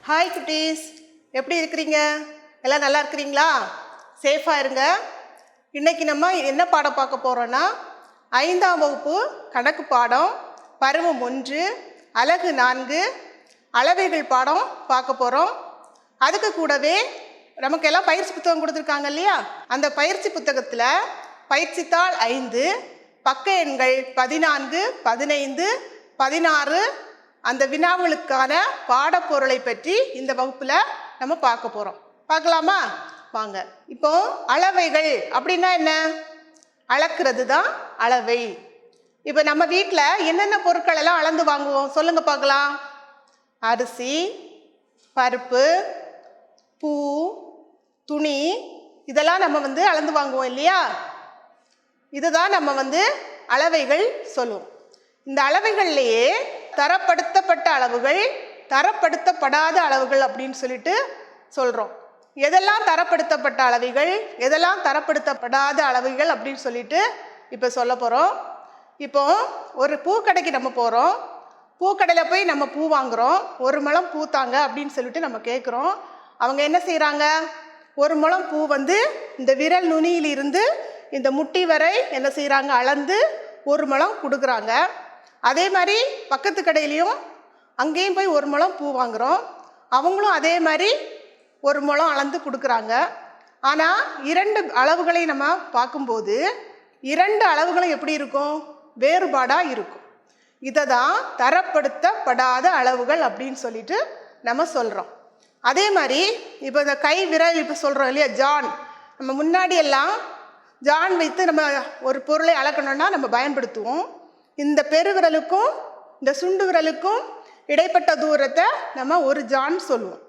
Hi குட்டீஸ், எப்படி இருக்கிறீங்க? எல்லாம் நல்லா இருக்கிறீங்களா? சேஃபாக இருங்க. இன்றைக்கி நம்ம என்ன பாடம் பார்க்க போகிறோன்னா 5ஆம் வகுப்பு கணக்கு பாடம் பருவம் 1 அலகு 4 அளவைகள் பாடம் பார்க்க போகிறோம். அதுக்கு கூடவே நமக்கெல்லாம் பயிற்சி புத்தகம் கொடுத்துருக்காங்க இல்லையா? அந்த பயிற்சி புத்தகத்தில் பயிற்சித்தாள் 5 பக்க எண்கள் 14, 15, 16 அந்த வினாவுகளுக்கான பாடப்பொருளை பற்றி இந்த வகுப்பில் நம்ம பார்க்க போகிறோம். பார்க்கலாமா? வாங்க. இப்போ அளவைகள் அப்படின்னா என்ன? அளக்கிறது தான் அளவை. இப்போ நம்ம வீட்டில் என்னென்ன பொருட்கள் எல்லாம் அளந்து வாங்குவோம் சொல்லுங்க பார்க்கலாம். அரிசி, பருப்பு, பூ, துணி இதெல்லாம் நம்ம அளந்து வாங்குவோம் இல்லையா? இதுதான் நம்ம அளவைகள் சொல்லுவோம். இந்த அளவைகள்லையே தரப்படுத்தப்பட்ட அளவுகள், தரப்படுத்தப்படாத அளவுகள் அப்படின்னு சொல்லிட்டு சொல்கிறோம். எதெல்லாம் தரப்படுத்தப்பட்ட அளவைகள், எதெல்லாம் தரப்படுத்தப்படாத அளவைகள் அப்படின்னு சொல்லிட்டு இப்போ சொல்ல போகிறோம். இப்போ ஒரு பூக்கடைக்கு நம்ம போகிறோம். பூக்கடையில் போய் நம்ம பூ வாங்குகிறோம். 1 முழம் பூ தாங்க அப்படின்னு சொல்லிட்டு நம்ம கேட்குறோம். அவங்க என்ன செய்கிறாங்க? 1 முழம் பூ இந்த விரல் நுனியிலிருந்து இந்த முட்டி வரை என்ன செய்கிறாங்க? அளந்து 1 முழம் கொடுக்குறாங்க. அதே மாதிரி பக்கத்து கடையிலையும் அங்கேயும் போய் 1 முழம் பூ வாங்குகிறோம். அவங்களும் அதே மாதிரி 1 முழம் அளந்து கொடுக்குறாங்க. ஆனால் 2 அளவுகளை நம்ம பார்க்கும்போது 2 அளவுகளும் எப்படி இருக்கும்? வேறுபாடாக இருக்கும். இதை தான் தரப்படுத்தப்படாத அளவுகள் அப்படின்னு சொல்லிட்டு நம்ம சொல்கிறோம். அதே மாதிரி இப்போ இந்த கை விரல் இப்போ சொல்கிறோம் இல்லையா? ஜான். நம்ம முன்னாடியெல்லாம் ஜான் வைத்து நம்ம ஒரு பொருளை அளக்கணும்னா நம்ம பயன்படுத்துவோம். இந்த பெருவிரலுக்கும் இந்த சுண்டு விரலுக்கும் இடைப்பட்ட தூரத்தை நம்ம ஒரு ஜான் சொல்லுவோம்.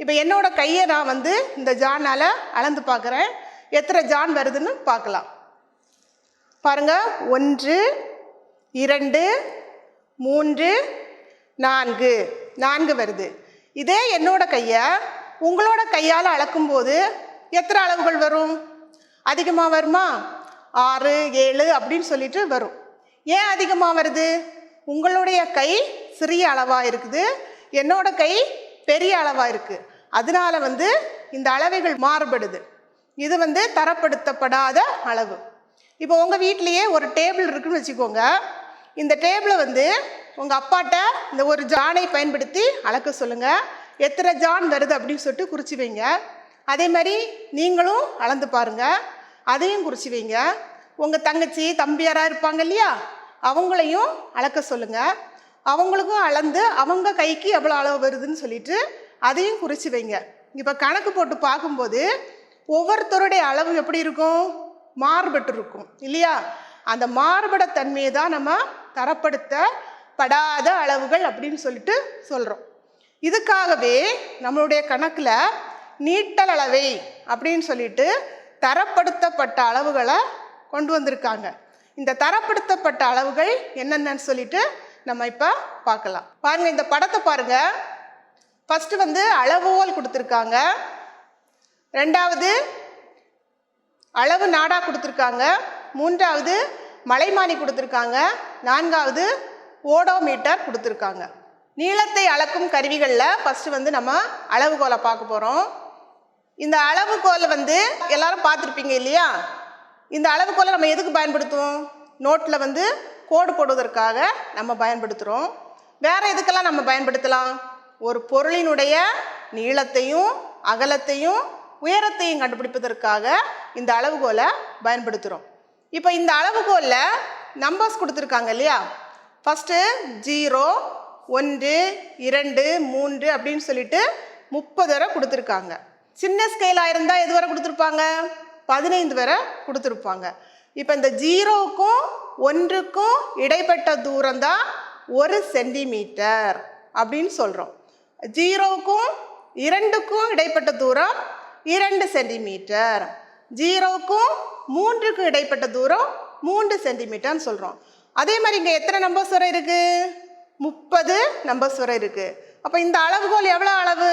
இப்போ என்னோட கையை நான் இந்த ஜானால் அளந்து பார்க்குறேன். எத்தனை ஜான் வருதுன்னு பார்க்கலாம். பாருங்கள், 1, 2, 3, 4 வருது. இதே என்னோட கையை உங்களோட கையால் அளக்கும்போது எத்தனை அளவுகள் வரும்? அதிகமாக வருமா? 6, 7 அப்படின்னு சொல்லிட்டு வரும். ஏன் அதிகமாக வருது? உங்களுடைய கை சிறிய அளவாக இருக்குது, என்னோட கை பெரிய அளவாக இருக்குது. அதனால இந்த அளவைகள் மாறுபடுது. இது தரப்படுத்தப்படாத அளவு. இப்போ உங்கள் வீட்லேயே ஒரு டேபிள் இருக்குன்னு வச்சுக்கோங்க. இந்த டேபிளை உங்கள் அப்பாட்ட இந்த ஒரு ஜானை பயன்படுத்தி அளக்க சொல்லுங்கள். எத்தனை ஜான் வருது அப்படின்னு சொல்லிட்டு குறித்து வைங்க. அதே மாதிரி நீங்களும் அளந்து பாருங்கள், அதையும் குறித்து வைங்க. உங்கள் தங்கச்சி தம்பி யாராக இருப்பாங்க இல்லையா? அவங்களையும் அளக்க சொல்லுங்கள். அவங்களுக்கும் அளந்து அவங்க கைக்கு எவ்வளோ அளவு வருதுன்னு சொல்லிட்டு அதையும் குறித்து வைங்க. இப்போ கணக்கு போட்டு பார்க்கும்போது ஒவ்வொருத்தருடைய அளவு எப்படி இருக்கும்? மாறுபட்டு இருக்கும் இல்லையா? அந்த மாறுபட தன்மையை தான் நம்ம தரப்படுத்தப்படாத அளவுகள் அப்படின்னு சொல்லிட்டு சொல்கிறோம். இதுக்காகவே நம்மளுடைய கணக்கில் நீட்டல் அளவை அப்படின்னு சொல்லிட்டு தரப்படுத்தப்பட்ட அளவுகளை கொண்டு வந்திருக்காங்க. இந்த தரப்படுத்தப்பட்ட அளவுகள் என்னென்னு சொல்லிட்டு நம்ம இப்போ பார்க்கலாம். பாருங்கள், இந்த படத்தை பாருங்கள். ஃபஸ்ட்டு அளவுகோல் கொடுத்துருக்காங்க, 2வது அளவு நாடா கொடுத்துருக்காங்க, 3வது மலைமானி கொடுத்துருக்காங்க, 4வது ஓடோமீட்டர் கொடுத்துருக்காங்க. நீளத்தை அளக்கும் கருவிகளில் ஃபஸ்ட்டு நம்ம அளவுகோலை பார்க்க போகிறோம். இந்த அளவுகோலை எல்லாரும் பார்த்துருப்பீங்க இல்லையா? இந்த அளவுகோலை நம்ம எதுக்கு பயன்படுத்துவோம்? நோட்டில் கோடு போடுவதற்காக நம்ம பயன்படுத்துகிறோம். வேறு எதுக்கெல்லாம் நம்ம பயன்படுத்தலாம்? ஒரு பொருளினுடைய நீளத்தையும் அகலத்தையும் உயரத்தையும் கண்டுபிடிப்பதற்காக இந்த அளவுகோலை பயன்படுத்துகிறோம். இப்போ இந்த அளவுகோலில் நம்பர்ஸ் கொடுத்துருக்காங்க இல்லையா? ஃபஸ்ட்டு 0, 1, 2, 3 அப்படின்னு சொல்லிட்டு 30 வரை கொடுத்துருக்காங்க. சின்ன ஸ்கேலாக இருந்தால் எது வரை கொடுத்துருப்பாங்க? 15 வரை கொடுத்துருப்பாங்க. இப்போ இந்த 0க்கும் 1க்கும் இடைப்பட்ட தூரம் தான் 1 சென்டிமீட்டர் அப்படின்னு சொல்கிறோம். 0க்கும் 2க்கும் இடைப்பட்ட தூரம் 2 சென்டிமீட்டர், 0க்கும் 3க்கும் இடைப்பட்ட தூரம் 3 சென்டிமீட்டர்னு சொல்கிறோம். அதே மாதிரி இங்கே எத்தனை நம்பர்ஸ் வரை இருக்குது? 30 நம்பர்ஸ் வரை இருக்குது. அப்போ இந்த அளவுகோல் எவ்வளோ அளவு?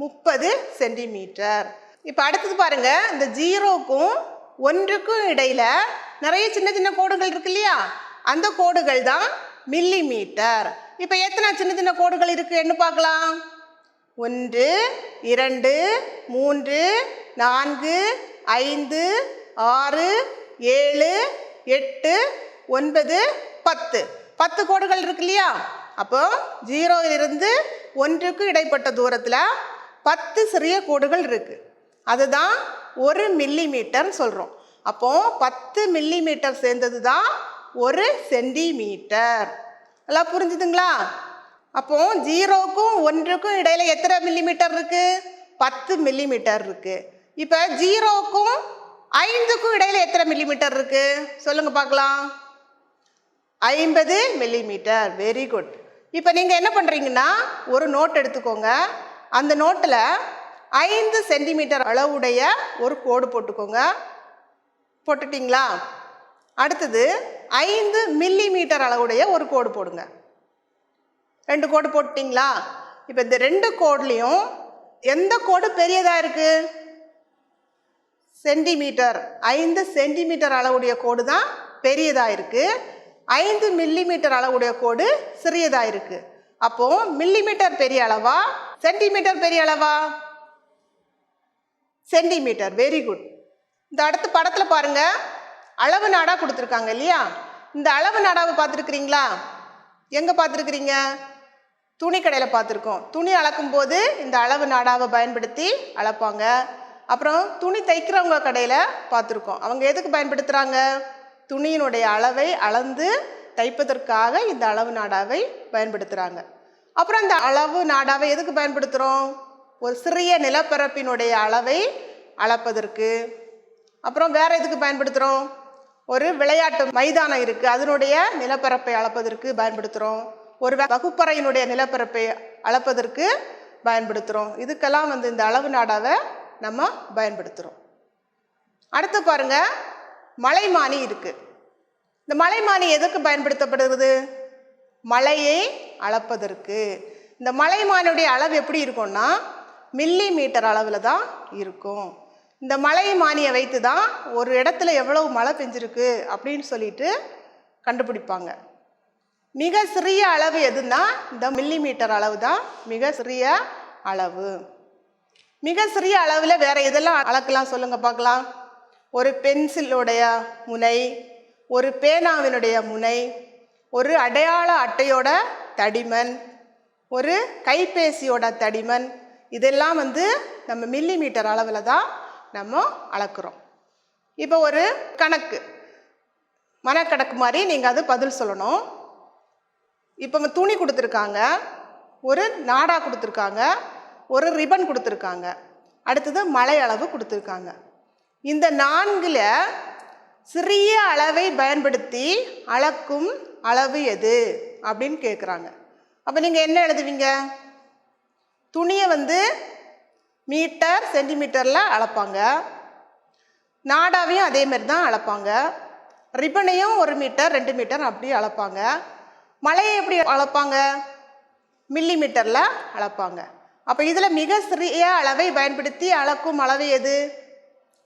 30 சென்டிமீட்டர். இப்போ அடுத்தது பாருங்கள், இந்த 0க்கும் 1க்கும் இடையில் நிறைய சின்ன சின்ன கோடுகள் இருக்கு இல்லையா? அந்த கோடுகள் தான் மில்லிமீட்டர். இப்போ எத்தனை சின்ன சின்ன கோடுகள் இருக்குன்னு பார்க்கலாம். 1 2 3 4 5 6 7 8 9 10 10 கோடுகள் இருக்கு இல்லையா? அப்போ 0லிருந்து 1க்கு இடைப்பட்ட தூரத்தில் 10 சிறிய கோடுகள் இருக்கு. அதுதான் 1 மில்லிமீட்டர்னு சொல்கிறோம். அப்போ 10 மில்லிமீட்டர் சேர்ந்தது தான் 1 சென்டிமீட்டர். எல்லாம் புரிஞ்சுதுங்களா? அப்போ 0க்கும் 1க்கும் இடையில எத்தனை மில்லிமீட்டர் இருக்கு? 10 மில்லிமீட்டர் இருக்கு. இப்போ 0க்கும் 5க்கும் இடையில எத்தனை மில்லிமீட்டர் இருக்கு சொல்லுங்க பார்க்கலாம். 50 மில்லிமீட்டர். Very good. இப்போ நீங்கள் என்ன பண்ணுறீங்கன்னா ஒரு நோட் எடுத்துக்கோங்க. அந்த நோட்டில் 5 சென்டிமீட்டர் அளவுடைய ஒரு கோடு போட்டுக்கோங்க. போட்டுட்டிங்களா? அடுத்தது 5 மில்லிமீட்டர் அளவுடைய ஒரு கோடு போடுங்க. 2 கோடு போட்டுட்டிங்களா? இப்போ இந்த 2 கோட்லேயும் எந்த கோடு பெரியதாக இருக்கு? சென்டிமீட்டர். 5 சென்டிமீட்டர் அளவுடைய கோடு தான் பெரியதாக இருக்கு. 5 மில்லிமீட்டர் அளவுடைய கோடு சிறியதாக இருக்கு. அப்போ மில்லிமீட்டர் பெரிய அளவா சென்டிமீட்டர் பெரிய அளவா? சென்டிமீட்டர். Very good. இந்த அடுத்த படத்தில் பாருங்க, அளவு நாடா கொடுத்துருக்காங்க இல்லையா? இந்த அளவு நாடாவை பார்த்துருக்குறீங்களா? எங்கே பார்த்துருக்குறீங்க? துணி கடையில் பார்த்துருக்கோம். துணி அளக்கும் போது இந்த அளவு நாடாவை பயன்படுத்தி அளப்பாங்க. அப்புறம் துணி தைக்கிறவங்க கடையில் பார்த்துருக்கோம். அவங்க எதுக்கு பயன்படுத்துகிறாங்க? துணியினுடைய அளவை அளந்து தைப்பதற்காக இந்த அளவு நாடாவை பயன்படுத்துகிறாங்க. அப்புறம் இந்த அளவு நாடாவை எதுக்கு பயன்படுத்துகிறோம்? ஒரு சிறிய நிலப்பரப்பினுடைய அளவை அளப்பதற்கு. அப்புறம் வேற எதுக்கு பயன்படுத்துகிறோம்? ஒரு விளையாட்டு மைதானம் இருக்குது, அதனுடைய நிலப்பரப்பை அளப்பதற்கு பயன்படுத்துகிறோம். ஒரு வகுப்பறையினுடைய நிலப்பரப்பை அளப்பதற்கு பயன்படுத்துகிறோம். இதுக்கெல்லாம் இந்த அளவு நாடாவை நம்ம பயன்படுத்துகிறோம். அடுத்து பாருங்க, மலைமானி இருக்கு. இந்த மலைமானி எதுக்கு பயன்படுத்தப்படுகிறது? மலையை அளப்பதற்கு. இந்த மலைமானியுடைய அளவு எப்படி இருக்கும்னா மில்லி மீட்டர் அளவில் தான் இருக்கும். இந்த மலைமானியை வைத்து தான் ஒரு இடத்துல எவ்வளவு மழை பெஞ்சிருக்கு அப்படின்னு சொல்லிட்டு கண்டுபிடிப்பாங்க. மிக சிறிய அளவு எதுன்னா இந்த மில்லி மீட்டர் அளவு தான் மிக சிறிய அளவு. மிக சிறிய அளவில் வேற எதெல்லாம் அளக்கலாம் சொல்லுங்க பார்க்கலாம். ஒரு பென்சிலுடைய முனை, ஒரு பேனாவினுடைய முனை, ஒரு அடையாள அட்டையோட தடிமன், ஒரு கைபேசியோட தடிமன், இதெல்லாம் நம்ம மில்லி மீட்டர் அளவில் தான் நம்ம அளக்குறோம். இப்போ ஒரு கணக்கு, மனக்கணக்கு மாதிரி நீங்கள் அது பதில் சொல்லணும். இப்போ துணி கொடுத்துருக்காங்க, ஒரு நாடா கொடுத்துருக்காங்க, ஒரு ரிப்பன் கொடுத்துருக்காங்க, அடுத்தது மலை அளவு கொடுத்துருக்காங்க. இந்த 4ல் சிறிய அளவை பயன்படுத்தி அளக்கும் அளவு எது அப்படின்னு கேட்குறாங்க. அப்போ நீங்கள் என்ன எழுதுவீங்க? துணியை மீட்டர் சென்டிமீட்டரில் அளப்பாங்க, நாடாவையும் அதே மாதிரி தான் அளப்பாங்க, ரிப்பனையும் 1 மீட்டர் 2 மீட்டர் அப்படி அளப்பாங்க, மலையை எப்படி அளப்பாங்க? மில்லி மீட்டரில் அளப்பாங்க. அப்போ இதில் மிக சிறிய அளவை பயன்படுத்தி அளக்கும் அளவு எது?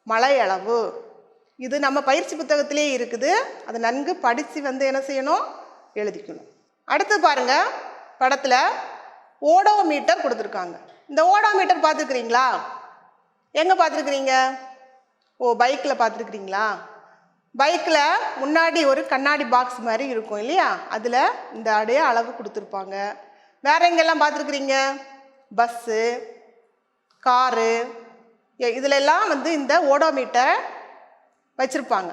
மலை அளவு. இது நம்ம பயிற்சி புத்தகத்திலே இருக்குது. அதை நன்கு படித்து என்ன செய்யணும்? எழுதிக்கணும். அடுத்து பாருங்க, படத்தில் ஓடோமீட்டர் கொடுத்துருக்காங்க. இந்த ஓடோமீட்டர் பார்த்துருக்குறீங்களா? எங்கே பார்த்துருக்குறீங்க? பைக்கில் பார்த்துருக்குறீங்களா? பைக்கில் முன்னாடி ஒரு கண்ணாடி பாக்ஸ் மாதிரி இருக்கும் இல்லையா? அதில் இந்த அளவு கொடுத்துருப்பாங்க. வேற எங்கெல்லாம் பார்த்துருக்குறீங்க? பஸ்ஸு, காரு, இதிலெல்லாம் இந்த ஓடோமீட்டர் வச்சுருப்பாங்க.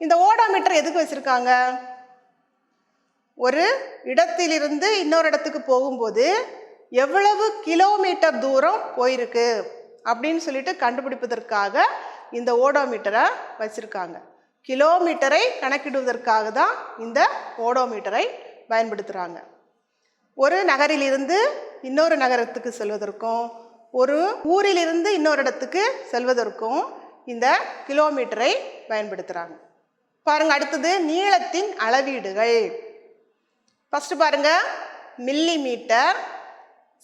இந்த ஓடோமீட்டர் எதுக்கு வச்சுருக்காங்க? ஒரு இடத்திலிருந்து இன்னொரு இடத்துக்கு போகும்போது எவ்வளவு கிலோமீட்டர் தூரம் போயிருக்கு அப்படின்னு சொல்லிட்டு கண்டுபிடிப்பதற்காக இந்த ஓடோமீட்டரை வச்சுருக்காங்க. கிலோமீட்டரை கணக்கிடுவதற்காக தான் இந்த ஓடோமீட்டரை பயன்படுத்துகிறாங்க. ஒரு நகரிலிருந்து இன்னொரு நகரத்துக்கு செல்வதற்கும், ஒரு ஊரிலிருந்து இன்னொரு இடத்துக்கு செல்வதற்கும் இந்த கிலோமீட்டரை பயன்படுத்துகிறாங்க. பாருங்க, அடுத்தது நீளத்தின் அளவீடுகள். ஃபஸ்ட்டு பாருங்க, millimetre,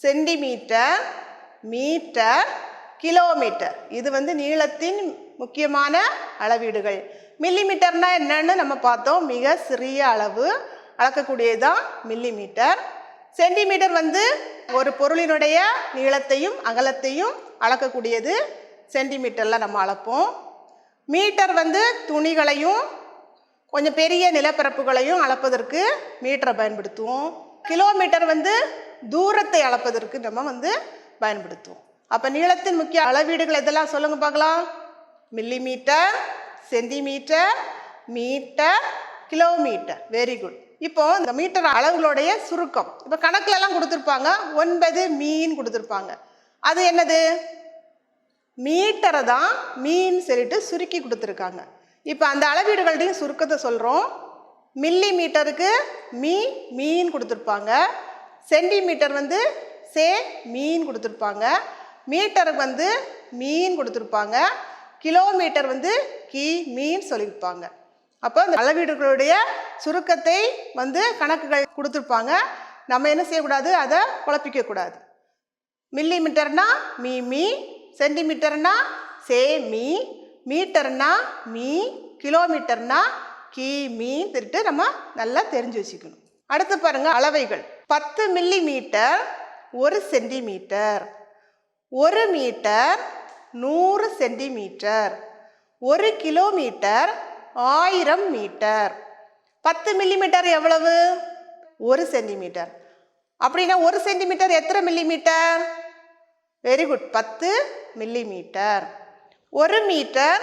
centimetre, metre, kilometre. இது நீளத்தின் முக்கியமான அளவீடுகள். மில்லி மீட்டர்னா என்னன்னு நம்ம பார்த்தோம். மிக சிறிய அளவு அளக்கக்கூடியதுதான் மில்லி மீட்டர். சென்டிமீட்டர் ஒரு பொருளினுடைய நீளத்தையும் அகலத்தையும் அளக்கக்கூடியது சென்டிமீட்டரில் நம்ம அளப்போம். மீட்டர் வந்து துணிகளையும் கொஞ்சம் பெரிய நிலப்பரப்புகளையும் அளப்பதற்கு மீட்டரை பயன்படுத்துவோம். கிலோமீட்டர் வந்து தூரத்தை அளப்பதற்கு நம்ம வந்து பயன்படுத்துவோம். அப்போ நீளத்தின் முக்கிய அளவீடுகள் எதெல்லாம் சொல்லுங்க பார்க்கலாம். Millimetre, centimetre, metre, kilometre. Very good. இப்போ இந்த மீட்டர் அளவுகளுடைய சுருக்கம் இப்போ கணக்குலலாம் கொடுத்துருப்பாங்க. 9 மீன் கொடுத்துருப்பாங்க. அது என்னது? மீட்டரை தான் மீன் சொல்லிட்டு சுருக்கி கொடுத்துருக்காங்க. இப்போ அந்த அளவீடுகள்டையும் சுருக்கத்தை சொல்கிறோம். மில்லி மீட்டருக்கு மீன் கொடுத்துருப்பாங்க. சென்டிமீட்டர் வந்து மீன் கொடுத்துருப்பாங்க. மீட்டருக்கு வந்து மீன் கொடுத்துருப்பாங்க. கிலோமீட்டர் வந்து மீன் சொல்லியிருப்பாங்க. அப்போ அந்த அளவீடுகளுடைய சுருக்கத்தை வந்து கணக்குகள் கொடுத்துருப்பாங்க. நம்ம என்ன செய்யக்கூடாது? அதை குழப்பிக்கக்கூடாது. மில்லி மீட்டர்னா மீ, சென்டிமீட்டர்னா மீ, மீட்டர்னா மீ, கிலோமீட்டர்னா மீ திருட்டு நம்ம நல்லா தெரிஞ்சு வச்சுக்கணும். அடுத்து பாருங்க அளவைகள். 10 millimetre 1 centimetre, 1 metre 100 centimetre, 1 kilometre 1000 metre. 10 millimetre எவ்வளவு? 1 சென்டிமீட்டர். அப்படின்னா 1 சென்டிமீட்டர் எத்தனை millimetre? Very good, 10 millimetre. 1 metre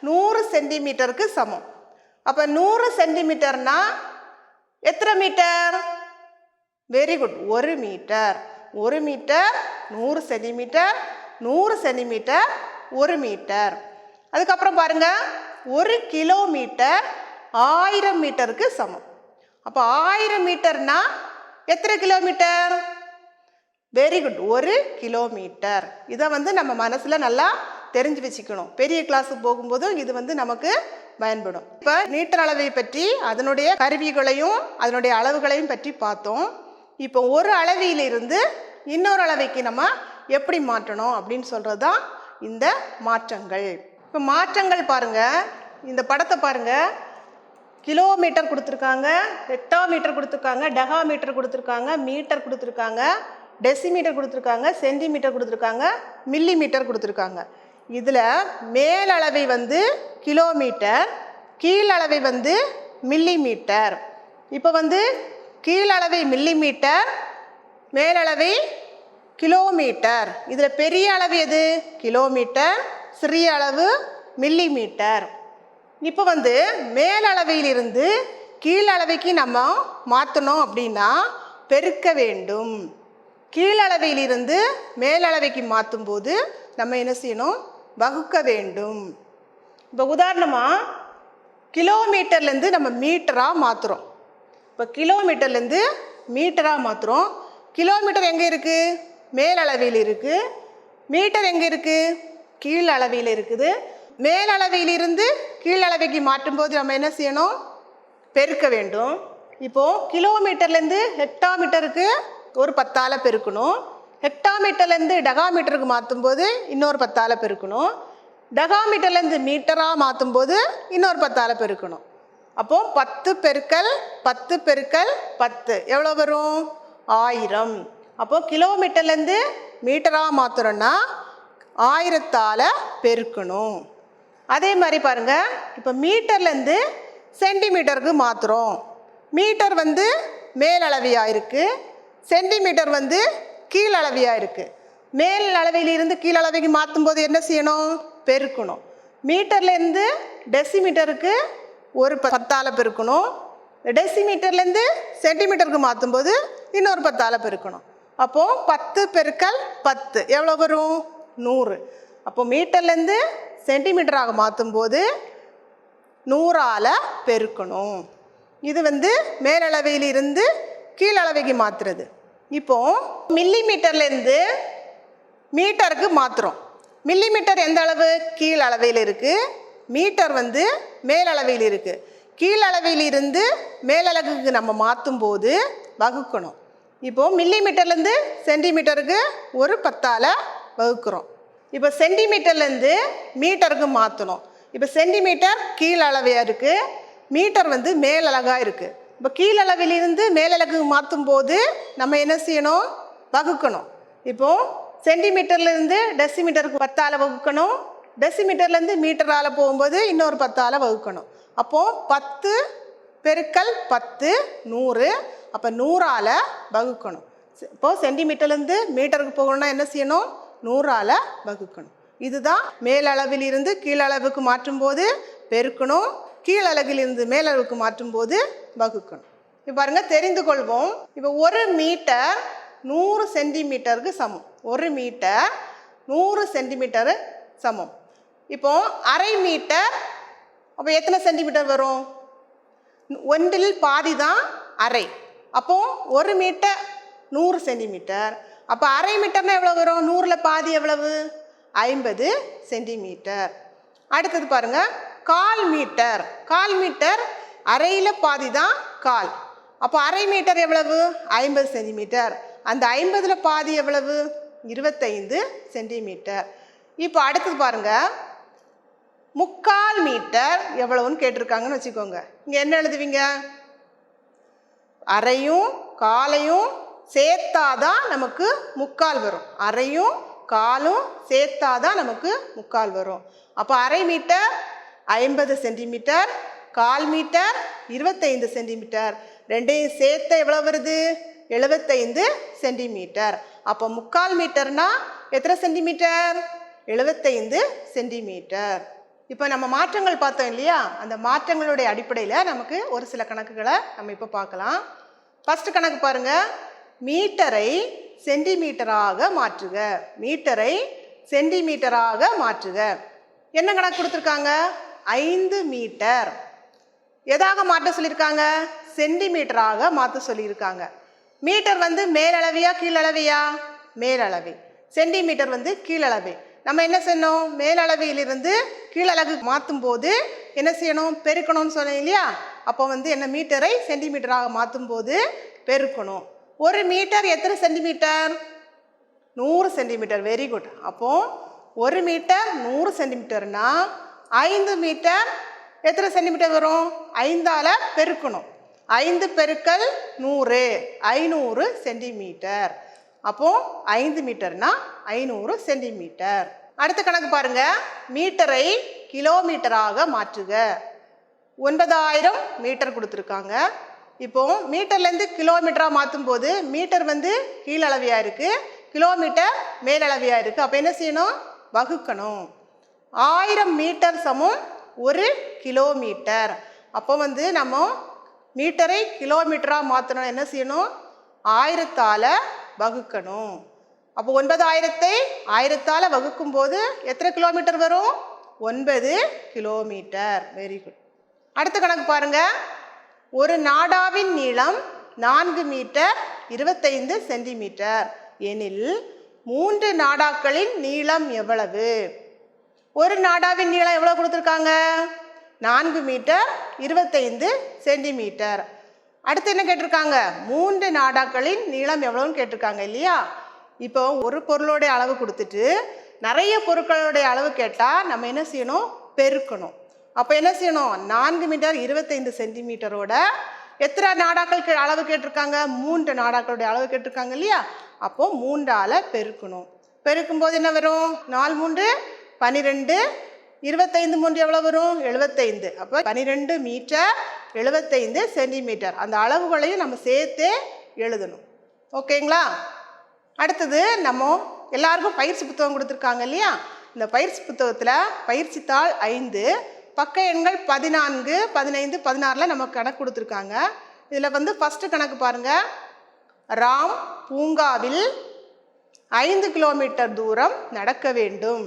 100 சென்டிமீட்டருக்கு சமம். அப்போ 100 சென்டிமீட்டர்னா எத்தனை மீட்டர்? Very good, 1 metre. 1 metre 100 centimetre, 100 centimetre 1 metre. அதுக்கப்புறம் பாருங்க, 1 கிலோமீட்டர் 1000 மீட்டருக்கு சமம். அப்போ 1000 மீட்டர்னா எத்தனை கிலோமீட்டர்? Very good, 1 kilometre. இதை வந்து நம்ம மனசில் நல்லா தெரிஞ்சு வச்சுக்கணும். பெரிய கிளாஸுக்கு போகும்போது இது வந்து நமக்கு பயன்படும். இப்போ மீட்டர் அளவை பற்றி அதனுடைய கருவிகளையும் அதனுடைய அளவுகளையும் பற்றி பார்த்தோம். இப்போ ஒரு அளவிலிருந்து இன்னொரு அளவைக்கு நம்ம எப்படி மாற்றணும் அப்படின்னு சொல்கிறது தான் இந்த மாற்றங்கள். இப்போ மாற்றங்கள் பாருங்கள், இந்த படத்தை பாருங்கள். கிலோமீட்டர் கொடுத்துருக்காங்க, ஹெக்டாமீட்டர் கொடுத்துருக்காங்க, டெகாமீட்டர் கொடுத்துருக்காங்க, மீட்டர் கொடுத்துருக்காங்க, டெசிமீட்டர் கொடுத்துருக்காங்க, சென்டிமீட்டர் கொடுத்துருக்காங்க, மில்லிமீட்டர் கொடுத்துருக்காங்க. இதில் மேலளவை வந்து கிலோமீட்டர், கீழளவை வந்து மில்லிமீட்டர். இப்போ வந்து கீழளவை மில்லிமீட்டர், மேலளவை கிலோமீட்டர். இதில் பெரிய அளவு எது? கிலோமீட்டர். சிறிய அளவு மில்லிமீட்டர். இப்போ வந்து மேலளவையிலிருந்து கீழளவைக்கு நம்ம மாற்றணும் அப்படின்னா பெருக்க வேண்டும். கீழளவையிலிருந்து மேலளவைக்கு மாற்றும் போது நம்ம என்ன செய்யணும்? வகுக்க வேண்டும். இப்போ உதாரணமாக கிலோமீட்டர்லேருந்து நம்ம மீட்டராக மாற்றுறோம். இப்போ கிலோமீட்டர்லேருந்து மீட்டராக மாற்றுறோம். கிலோமீட்டர் எங்கே இருக்குது? மேலளவையில் இருக்குது. மீட்டர் எங்கே இருக்குது? கீழளவையில் இருக்குது. மேலளவையிலிருந்து கீழளவைக்கு மாற்றும்போது நம்ம என்ன செய்யணும்? பெருக்க வேண்டும். இப்போது கிலோமீட்டர்லேருந்து ஹெக்டாமீட்டருக்கு ஒரு 10ஆல் பெருக்கணும். ஹெக்டாமீட்டர்லேருந்து டெகாமீட்டருக்கு மாற்றும்போது இன்னொரு 10ஆல் பெருக்கணும். டெகாமீட்டர்லேருந்து மீட்டராக மாற்றும்போது இன்னொரு 10ஆல் பெருக்கணும். அப்போது 10 பெருக்கல் 10 பெருக்கல் 10 எவ்வளோ வரும்? 1000. அப்போது கிலோமீட்டர்லேருந்து மீட்டராக மாற்றுறோன்னா 1000ஆல் பெருக்கணும். அதே மாதிரி பாருங்கள், இப்போ மீட்டர்லேருந்து சென்டிமீட்டருக்கு மாற்றுறோம். மீட்டர் வந்து மேலளவையாக இருக்குது, சென்டிமீட்டர் வந்து கீழளவையாக இருக்குது. மேல் அளவையிலிருந்து கீழளவைக்கு மாற்றும் போது என்ன செய்யணும்? பெருக்கணும். மீட்டர்லேருந்து டெசிமீட்டருக்கு ஒரு 10ஆல் பெருக்கணும். டெசிமீட்டர்லேருந்து சென்டிமீட்டருக்கு மாற்றும் போது இன்னொரு 10ஆல் பெருக்கணும். அப்போது 10 பெருக்கல் 10 எவ்வளோ வரும்? 100. அப்போது மீட்டர்லேருந்து சென்டிமீட்டராக மாற்றும் போது 100ஆல் பெருக்கணும். இது வந்து மேலளவையிலிருந்து கீழளவைக்கு மாற்றுறது. இப்போது மில்லிமீட்டர்லேருந்து மீட்டருக்கு மாற்றுறோம். மில்லிமீட்டர் எந்த அளவு? கீழளவையில் இருக்குது. மீட்டர் வந்து மேலளவையில் இருக்குது. கீழளவையிலிருந்து மேலளவுக்கு நம்ம மாற்றும் போது வகுக்கணும். இப்போது மில்லிமீட்டர்லேருந்து சென்டிமீட்டருக்கு ஒரு 10ஆல் வகுக்கிறோம். இப்போ சென்டிமீட்டர்லேருந்து மீட்டருக்கு மாற்றணும். இப்போ சென்டிமீட்டர் கீழளவையாக இருக்குது, மீட்டர் வந்து மேலழகாக இருக்குது. இப்போ கீழளவிலிருந்து மேலழகுக்கு மாற்றும் போது நம்ம என்ன செய்யணும்? வகுக்கணும். இப்போது சென்டிமீட்டர்லேருந்து டெசிமீட்டருக்கு 10ஆல் வகுக்கணும். டெசிமீட்டர்லேருந்து மீட்டரால் போகும்போது இன்னொரு 10ஆல் வகுக்கணும். அப்போது 10 பெருக்கல் 10 100. அப்போ 100ஆல் வகுக்கணும். இப்போது சென்டிமீட்டர்லேருந்து மீட்டருக்கு போகணும்னா என்ன செய்யணும்? 100ஆல் வகுக்கணும். இதுதான் மேலளவில் இருந்து கீழளவுக்கு மாற்றும்போது பெருக்கணும், கீழளவிலிருந்து மேலளவுக்கு மாற்றும்போது வகுக்கணும். இப்போ பாருங்கள், தெரிந்து கொள்வோம். இப்போ 1 மீட்டர் 100 சென்டிமீட்டருக்கு சமம். 1 மீட்டர் 100 சென்டிமீட்டரு சமம். இப்போ அரை மீட்டர் அப்போ எத்தனை சென்டிமீட்டர் வரும்? 1ல் பாதி தான் அரை. அப்போது 1 மீட்டர் 100 சென்டிமீட்டர். அப்போ அரை மீட்டர்னா எவ்வளோ வரும்? 100ல் பாதி எவ்வளவு? 50 சென்டிமீட்டர். அடுத்தது பாருங்கள், 1/4 மீட்டர். 1/4 மீட்டர் அரையில் பாதி தான் கால். அப்போ அரை மீட்டர் எவ்வளவு? 50 சென்டிமீட்டர். அந்த 50ல் பாதி எவ்வளவு? 25 சென்டிமீட்டர். இப்போ அடுத்தது பாருங்கள், 3/4 மீட்டர் எவ்வளவுன்னு கேட்டிருக்காங்கன்னு வச்சுக்கோங்க. இங்கே என்ன எழுதுவீங்க? அரையும் காலையும் சேர்த்தாதான் நமக்கு 3/4 வரும். அரையும் காலும் சேர்த்தாதான் நமக்கு 3/4 வரும். அப்போ அரை மீட்டர் 50 சென்டிமீட்டர், 1/4 மீட்டர் 25 சென்டிமீட்டர், ரெண்டையும் சேர்த்து எவ்வளோ வருது? 75 சென்டிமீட்டர். அப்போ 3/4 மீட்டர்னா எத்தனை சென்டிமீட்டர்? 75 சென்டிமீட்டர். இப்போ நம்ம மாற்றங்கள் பார்த்தோம் இல்லையா? அந்த மாற்றங்களுடைய அடிப்படையில் நமக்கு ஒரு சில கணக்குகளை நம்ம இப்போ பார்க்கலாம். ஃபஸ்ட்டு கணக்கு பாருங்கள், மீட்டரை சென்டிமீட்டராக மாற்றுக. மீட்டரை சென்டிமீட்டராக மாற்றுக. என்ன கணக்கு கொடுத்துருக்காங்க? 5 மீட்டர். எதாக மாற்ற சொல்லியிருக்காங்க? சென்டிமீட்டராக மாற்ற சொல்லியிருக்காங்க. மீட்டர் வந்து மேலளவையா கீழளவையா? மேலளவை. சென்டிமீட்டர் வந்து கீழளவை. நம்ம என்ன செய்யணும்? மேலளவையிலிருந்து கீழளவு மாற்றும் போது என்ன செய்யணும்? பெருக்கணும்னு சொன்னேன் இல்லையா? அப்போ வந்து என்ன, மீட்டரை சென்டிமீட்டராக மாற்றும் போது பெருக்கணும். 1 மீட்டர் எத்தனை சென்டிமீட்டர்? 100 சென்டிமீட்டர். Very good. அப்போது 1 மீட்டர் 100 சென்டிமீட்டர்னா 5 மீட்டர் எத்தனை சென்டிமீட்டர் வரும்? 5ஆல் பெருக்கணும். 5 பெருக்கல் 100 500 சென்டிமீட்டர். அப்போது 5 மீட்டர்னா 500 சென்டிமீட்டர். அடுத்த கணக்கு பாருங்க, மீட்டரை கிலோமீட்டராக மாற்றுக. 9000 மீட்டர் கொடுத்துருக்காங்க. இப்போ மீட்டர்லேருந்து கிலோமீட்டராக மாற்றும் போது மீட்டர் வந்து கீழளவையாக இருக்குது, கிலோமீட்டர் மேலளவையாக இருக்குது. அப்போ என்ன செய்யணும்? வகுக்கணும். 1000 மீட்டர் சமம் 1 கிலோமீட்டர். அப்போ வந்து நம்ம மீட்டரை கிலோமீட்டராக மாற்றணும். என்ன செய்யணும்? 1000ஆல் வகுக்கணும். அப்போ 9000ஐ 1000ஆல் வகுக்கும் போது எத்தனை கிலோமீட்டர் வரும்? 9 கிலோமீட்டர். Very good. அடுத்த கணக்கு பாருங்க, ஒரு நாடாவின் நீளம் 4 மீட்டர் 25 சென்டிமீட்டர் எனில் 3 நாடாக்களின் நீளம் எவ்வளவு? ஒரு நாடாவின் நீளம் எவ்வளோ கொடுத்துருக்காங்க? 4 மீட்டர் 25 சென்டிமீட்டர். அடுத்து என்ன கேட்டிருக்காங்க? 3 நாடாக்களின் நீளம் எவ்வளோன்னு கேட்டிருக்காங்க இல்லையா? இப்போ ஒரு பொருளோடைய அளவு கொடுத்துட்டு நிறைய பொருட்களுடைய அளவு கேட்டால் நம்ம என்ன செய்யணும்? பெருக்கணும். அப்போ என்ன செய்யணும்? 4 மீட்டர் 25 சென்டிமீட்டரோட எத்தனை நாடாக்கள் அளவு கேட்டிருக்காங்க? 3 நாடாக்களுடைய அளவு கேட்டிருக்காங்க இல்லையா? அப்போது 3ஆல் பெருக்கணும். பெருக்கும்போது என்ன வரும்? 4 3 12, 25 3 எவ்வளோ வரும்? 75. அப்போ 12 மீட்டர் 75 சென்டிமீட்டர். அந்த அளவுகளையும் நம்ம சேர்த்து எழுதணும். ஓகேங்களா? அடுத்தது நம்ம எல்லாருக்கும் பயிற்சி புத்தகம் கொடுத்துருக்காங்க இல்லையா? இந்த பயிற்சி புத்தகத்தில் பயிற்சி தாள் 5 பக்க எண்கள் 14, 15, 16 நம்ம கணக்கு கொடுத்துருக்காங்க. இதில் வந்து ஃபஸ்ட்டு கணக்கு பாருங்கள், ராம் பூங்காவில் 5 கிலோமீட்டர் தூரம் நடக்க வேண்டும்.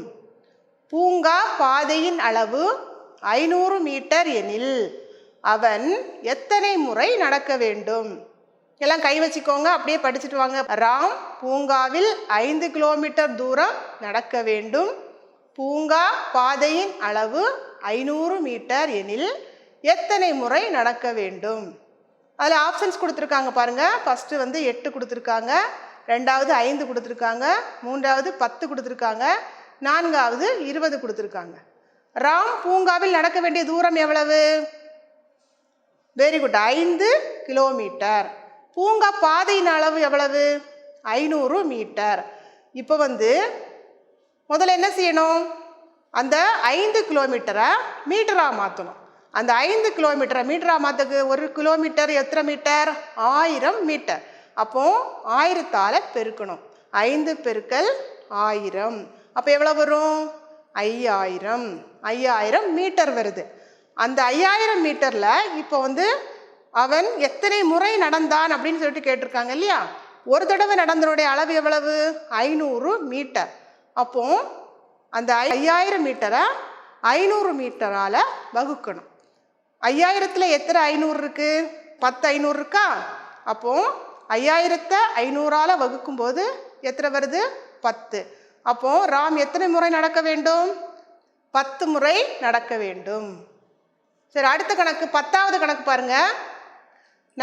பூங்கா பாதையின் அளவு 500 மீட்டர் எனில் அவன் எத்தனை முறை நடக்க வேண்டும்? எல்லாம் கை வச்சுக்கோங்க, அப்படியே படிச்சுட்டு வாங்க. ராம் பூங்காவில் 5 கிலோமீட்டர் தூரம் நடக்க வேண்டும். பூங்கா பாதையின் அளவு 500 மீட்டர் எனில் எத்தனை முறை நடக்க வேண்டும்? அதில் ஆப்ஷன்ஸ் கொடுத்துருக்காங்க பாருங்கள். ஃபஸ்ட்டு வந்து 8 கொடுத்துருக்காங்க, 2வது 5 கொடுத்துருக்காங்க, 3வது 10 கொடுத்துருக்காங்க, 4வது 20 கொடுத்துருக்காங்க. ராம் பூங்காவில் நடக்க வேண்டிய தூரம் எவ்வளவு? Very good, 5 kilometre. பூங்கா பாதையின் அளவு எவ்வளவு? 500 மீட்டர். இப்போ வந்து முதல்ல என்ன செய்யணும், அந்த 5 கிலோமீட்டரை மீட்டராக மாற்றணும். அந்த 5 கிலோமீட்டரை மீட்டராக மாற்றுக்கு 1 கிலோமீட்டர் எத்தனை மீட்டர், 1000 மீட்டர். அப்போ 1000ஆல் பெருக்கணும். 5 பெருக்கல் 1000 அப்போ எவ்வளோ வரும், 5000. 5000 மீட்டர் வருது. அந்த 5000 மீட்டரில் இப்போ வந்து அவன் எத்தனை முறை நடந்தான் அப்படின்னு சொல்லிட்டு கேட்டிருக்காங்க இல்லையா. ஒரு தடவை நடந்தனுடைய அளவு எவ்வளவு, 500 மீட்டர். அப்போ அந்த 5000 மீட்டரை 500 மீட்டரால் வகுக்கணும். 5000ல் எத்தனை 500 இருக்கு, 10 500 இருக்கா. அப்போ 5000த்தை 500ஆல் வகுக்கும்போது எத்தனை வருது, 10. அப்போ ராம் எத்தனை முறை நடக்க வேண்டும், 10 முறை நடக்க வேண்டும். சரி, அடுத்த கணக்கு 10வது கணக்கு பாருங்க.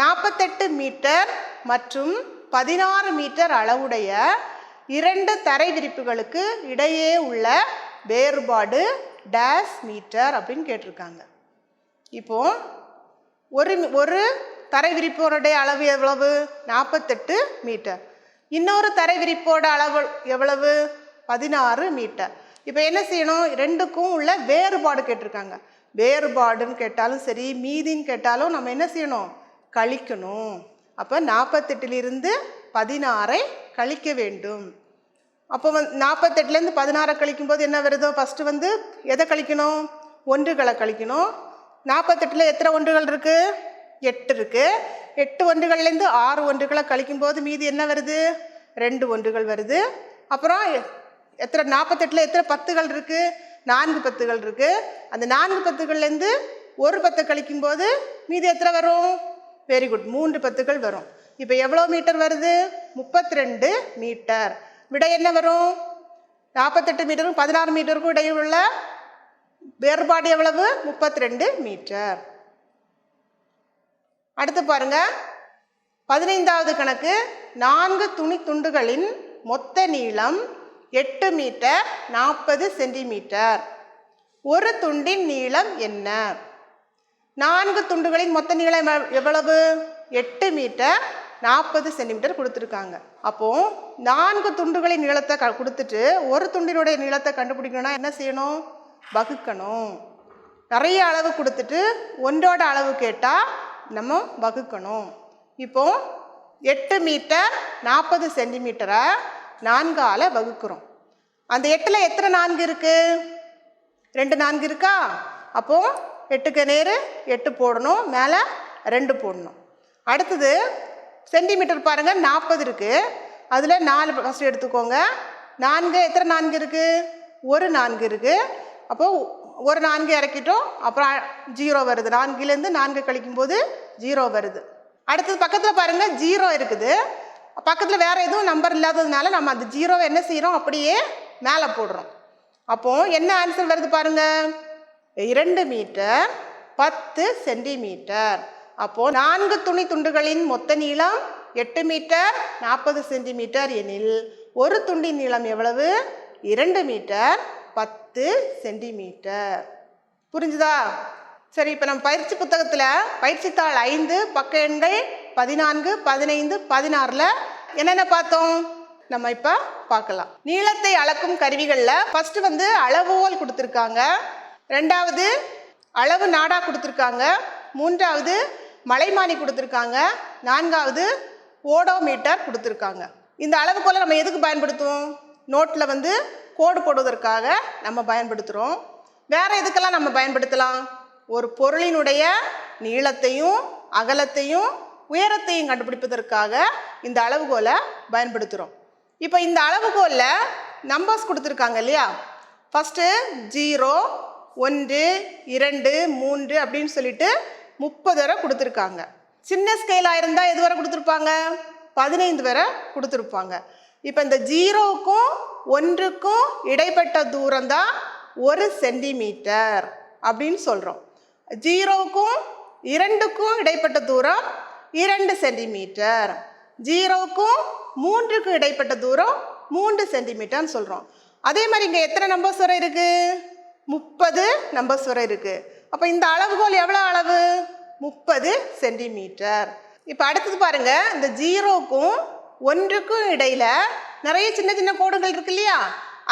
48 மீட்டர் மற்றும் 16 மீட்டர் அளவுடைய 2 தரை விரிப்புகளுக்கு இடையே உள்ள வேறுபாடு டேஸ் மீட்டர் அப்படின்னு கேட்டிருக்காங்க. இப்போ ஒரு தரை விரிப்போருடைய அளவு எவ்வளவு, 48 மீட்டர். இன்னொரு தரை விரிப்போட அளவு எவ்வளவு, 16 மீட்டர். இப்போ என்ன செய்யணும், ரெண்டுக்கும் உள்ள வேறுபாடு கேட்டிருக்காங்க. வேறுபாடுன்னு கேட்டாலும் சரி, மீதின்னு கேட்டாலும் நம்ம என்ன செய்யணும், கழிக்கணும். அப்போ 48லிருந்து 16ஐ கழிக்க வேண்டும். அப்போ 48லேருந்து 16 கழிக்கும்போது என்ன வருதோ, ஃபஸ்ட்டு வந்து எதை கழிக்கணும், ஒன்றுகளை கழிக்கணும். 48ல் எத்தனை ஒன்றுகள் இருக்குது, 8 இருக்குது. 8 ஒன்றுகள்லேருந்து 6 ஒன்றுகளை கழிக்கும்போது மீதி என்ன வருது, 2 ஒன்றுகள் வருது. அப்புறம் எத்தனை 48ல் எத்தனை 10கள் இருக்குது, 4 10கள் இருக்குது. அந்த 4 10கள்லேருந்து ஒரு 10 கழிக்கும்போது மீதி எத்தனை வரும், வெரி குட், 3 10கள் வரும். இப்போ எவ்வளோ மீட்டர் வருது, 32 மீட்டர். விடை என்ன வரும், 48 மீட்டருக்கும் 16 மீட்டருக்கும் இடையே உள்ள வேறுபாடு எவ்வளவு, 32 மீட்டர். அடுத்து பாருங்க 15வது கணக்கு. 4 துணி துண்டுகளின் மொத்த நீளம் 8 மீட்டர் 40 சென்டிமீட்டர். ஒரு துண்டின் நீளம் என்ன. 4 துண்டுகளின் மொத்த நீளம் எவ்வளவு, 8 மீட்டர் 40 சென்டிமீட்டர் கொடுத்துருக்காங்க. அப்போது 4 துண்டுகளின் நீளத்தை கொடுத்துட்டு ஒரு துண்டினுடைய நீளத்தை கண்டுபிடிக்கணும்னா என்ன செய்யணும், வகுக்கணும். நிறைய அளவு கொடுத்துட்டு ஒன்றோட அளவு கேட்டால் நம்ம வகுக்கணும். இப்போ 8 மீட்டர் 40 சென்டிமீட்டரை 4ஆல் வகுக்கிறோம். அந்த 8ல் எத்தனை 4 இருக்குது, 2 4 இருக்கா. அப்போது 8க்கு நேர் 8 போடணும், மேலே 2 போடணும். அடுத்தது சென்டிமீட்டர் பாருங்கள், 40 இருக்குது. அதில் 4 ஃபஸ்ட்டு எடுத்துக்கோங்க. 4 எத்தனை 4 இருக்குது, ஒரு 4 இருக்குது. அப்போது ஒரு 4 இறக்கிட்டோம், அப்புறம் 0 வருது. 4லேருந்து 4 கழிக்கும்போது 0 வருது. அடுத்தது பக்கத்தில் பாருங்கள் 0 இருக்குது. பக்கத்தில் வேறு எதுவும் நம்பர் இல்லாததுனால நம்ம அந்த 0வை என்ன செய்கிறோம், அப்படியே மேலே போடுறோம். அப்போது என்ன ஆன்சர் வருது பாருங்கள், 2 மீட்டர் 10 சென்டிமீட்டர். அப்போது 4 துணி துண்டுகளின் மொத்த நீளம் 8 மீட்டர் 40 சென்டிமீட்டர் எனில் ஒரு துண்டின் நீளம் எவ்வளவு, 2 மீட்டர் 10 சென்டிமீட்டர். புரிஞ்சுதா. சரி, இப்போ நம்ம பயிற்சி புத்தகத்தில் பயிற்சித்தாள் 5 பக்க எண்கள் 14 15 16ல் என்னென்ன பார்த்தோம் நம்ம இப்போ பார்க்கலாம். நீளத்தை அளக்கும் கருவிகளில் ஃபஸ்ட்டு வந்து அளவுகோல் கொடுத்துருக்காங்க, 2வது அளவு நாடா கொடுத்துருக்காங்க, 3வது மலைமானி கொடுத்துருக்காங்க, 4வது ஓடோமீட்டர் கொடுத்துருக்காங்க. இந்த அளவுகோலை நம்ம எதுக்கு பயன்படுத்துவோம், நோட்டில் வந்து கோடு போடுவதற்காக நம்ம பயன்படுத்துகிறோம். வேறு எதுக்கெல்லாம் நம்ம பயன்படுத்தலாம், ஒரு பொருளினுடைய நீளத்தையும் அகலத்தையும் உயரத்தையும் கண்டுபிடிப்பதற்காக இந்த அளவுகோலை பயன்படுத்துகிறோம். இப்போ இந்த அளவுகோலில் நம்பர்ஸ் கொடுத்துருக்காங்க இல்லையா. ஃபஸ்ட்டு 0 1 2 3 அப்படின்னு சொல்லிட்டு 30 வரை கொடுத்துருக்காங்க. சின்ன ஸ்கேலாக இருந்தால் எது வரை கொடுத்துருப்பாங்க, 15 வரை கொடுத்துருப்பாங்க. இப்போ இந்த 0க்கும் 1க்கும் இடைப்பட்ட தூரம் தான் 1 சென்டிமீட்டர் அப்படின்னு சொல்கிறோம். 0க்கும் 2க்கும் இடைப்பட்ட தூரம் 2 சென்டிமீட்டர். 0க்கும் 3க்கும் இடைப்பட்ட தூரம் 3 சென்டிமீட்டர்னு சொல்கிறோம். அதே மாதிரி இங்கே எத்தனை நம்பர்ஸ் வரை இருக்குது, 30 நம்பர்ஸ் வரை இருக்குது. அப்போ இந்த அளவுகோல் எவ்வளோ அளவு, 30 சென்டிமீட்டர். இப்போ அடுத்தது பாருங்கள், இந்த 0க்கும் ஒன்றுக்கும் இடையில நிறைய சின்ன சின்ன கோடுகள் இருக்கு இல்லையா,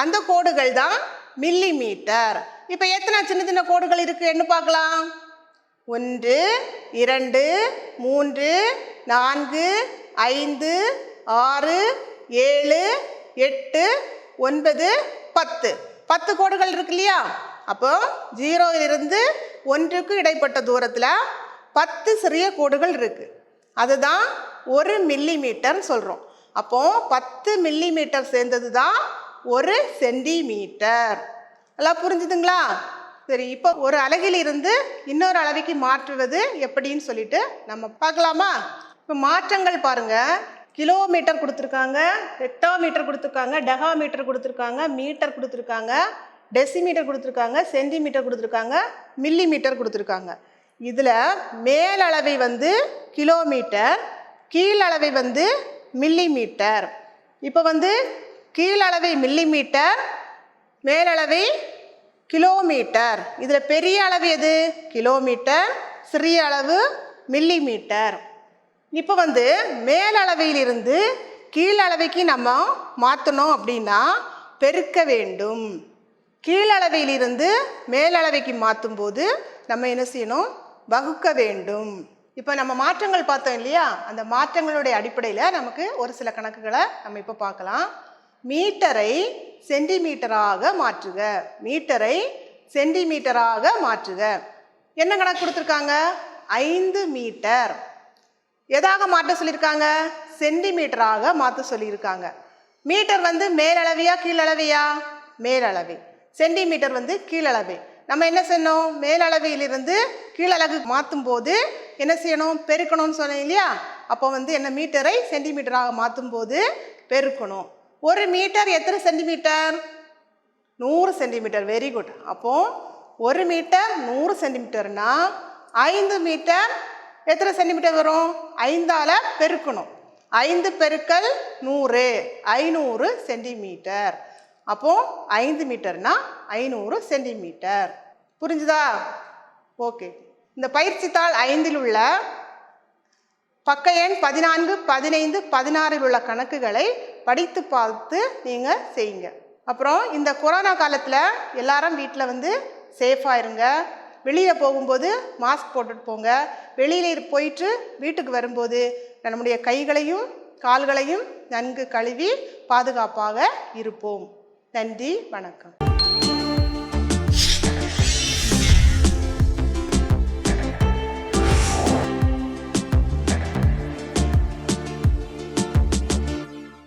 அந்த கோடுகள் தான் மில்லி மீட்டர். இப்போ எத்தனை சின்ன சின்ன கோடுகள் இருக்கு என்ன பார்க்கலாம். 1 2 3 4 5 6 7 8 9 10 கோடுகள் இருக்கு இல்லையா. அப்போ 0லிருந்து 1க்கு இடைப்பட்ட தூரத்தில் 10 சிறிய கோடுகள் இருக்கு. அதுதான் 1 மில்லி மீட்டர்னு சொல்கிறோம். அப்போ 10 மில்லி மீட்டர் சேர்ந்தது தான் 1 சென்டிமீட்டர். எல்லாம் புரிஞ்சுதுங்களா? சரி, இப்போ ஒரு அலகிலிருந்து இன்னொரு அளவுக்கு மாற்றுவது எப்படின்னு சொல்லிட்டு நம்ம பார்க்கலாமா? இப்போ மாற்றங்கள் பாருங்க. கிலோமீட்டர் கொடுத்துருக்காங்க, ஹெக்டாமீட்டர் கொடுத்துருக்காங்க, டெகாமீட்டர் கொடுத்துருக்காங்க, மீட்டர் கொடுத்துருக்காங்க, டெசிமீட்டர் கொடுத்துருக்காங்க, சென்டிமீட்டர் கொடுத்துருக்காங்க, மில்லி மீட்டர் கொடுத்துருக்காங்க. இதில் மேலளவை வந்து கிலோமீட்டர், கீழளவை வந்து மில்லி மீட்டர். இப்போ வந்து கீழளவை மில்லி மீட்டர், மேலளவை கிலோமீட்டர். இதில் பெரிய அளவு எது? கிலோமீட்டர். சிறிய அளவு மில்லி மீட்டர். இப்போ வந்து மேலளவையிலிருந்து கீழளவைக்கு நம்ம மாற்றணும் அப்படின்னா பெருக்க வேண்டும். கீழளவையிலிருந்து மேலளவைக்கு மாற்றும் போது நம்ம என்ன செய்யணும்? வகுக்க வேண்டும். இப்போ நம்ம மாற்றங்கள் பார்த்தோம் இல்லையா, அந்த மாற்றங்களுடைய அடிப்படையில் நமக்கு ஒரு சில கணக்குகளை நம்ம இப்போ பார்க்கலாம். மீட்டரை சென்டிமீட்டராக மாற்றுக. மீட்டரை சென்டிமீட்டராக மாற்றுக. என்ன கணக்கு கொடுத்துருக்காங்க? 5 மீட்டர். எதாக மாற்ற சொல்லியிருக்காங்க? சென்டிமீட்டராக மாற்ற சொல்லியிருக்காங்க. மீட்டர் வந்து மேலளவையா கீழளவையா? மேலளவை. சென்டிமீட்டர் வந்து கீழளவை. நம்ம என்ன செய்யணும்? மேலளவையிலிருந்து கீழளவு மாற்றும் போது என்ன செய்யணும்? பெருக்கணும்னு சொன்னேன் இல்லையா. அப்போ வந்து என்ன, மீட்டரை சென்டிமீட்டராக மாற்றும் போது பெருக்கணும். 1 மீட்டர் எத்தனை சென்டிமீட்டர்? 100 சென்டிமீட்டர். Very good. அப்போ 1 மீட்டர் 100 சென்டிமீட்டர்னா 5 மீட்டர் எத்தனை சென்டிமீட்டர் வரும்? 5ஆல் பெருக்கணும். 5 பெருக்கல் 100 500 சென்டிமீட்டர். அப்போ 5 மீட்டர்னா 500 சென்டிமீட்டர். புரிஞ்சுதா? ஓகே. இந்த பயிற்சி தாள் 5இல் உள்ள பக்க எண் 14, 15, 16 உள்ள கணக்குகளை படித்து பார்த்து நீங்கள் செய்யுங்க. அப்புறம் இந்த கொரோனா காலத்தில் எல்லாரும் வீட்டில் வந்து சேஃபாக இருங்க. வெளியில் போகும்போது மாஸ்க் போட்டுட்டு போங்க. வெளியில் போயிட்டு வீட்டுக்கு வரும்போது நம்முடைய கைகளையும் கால்களையும் நன்கு கழுவி பாதுகாப்பாக இருப்போம். நன்றி, வணக்கம்.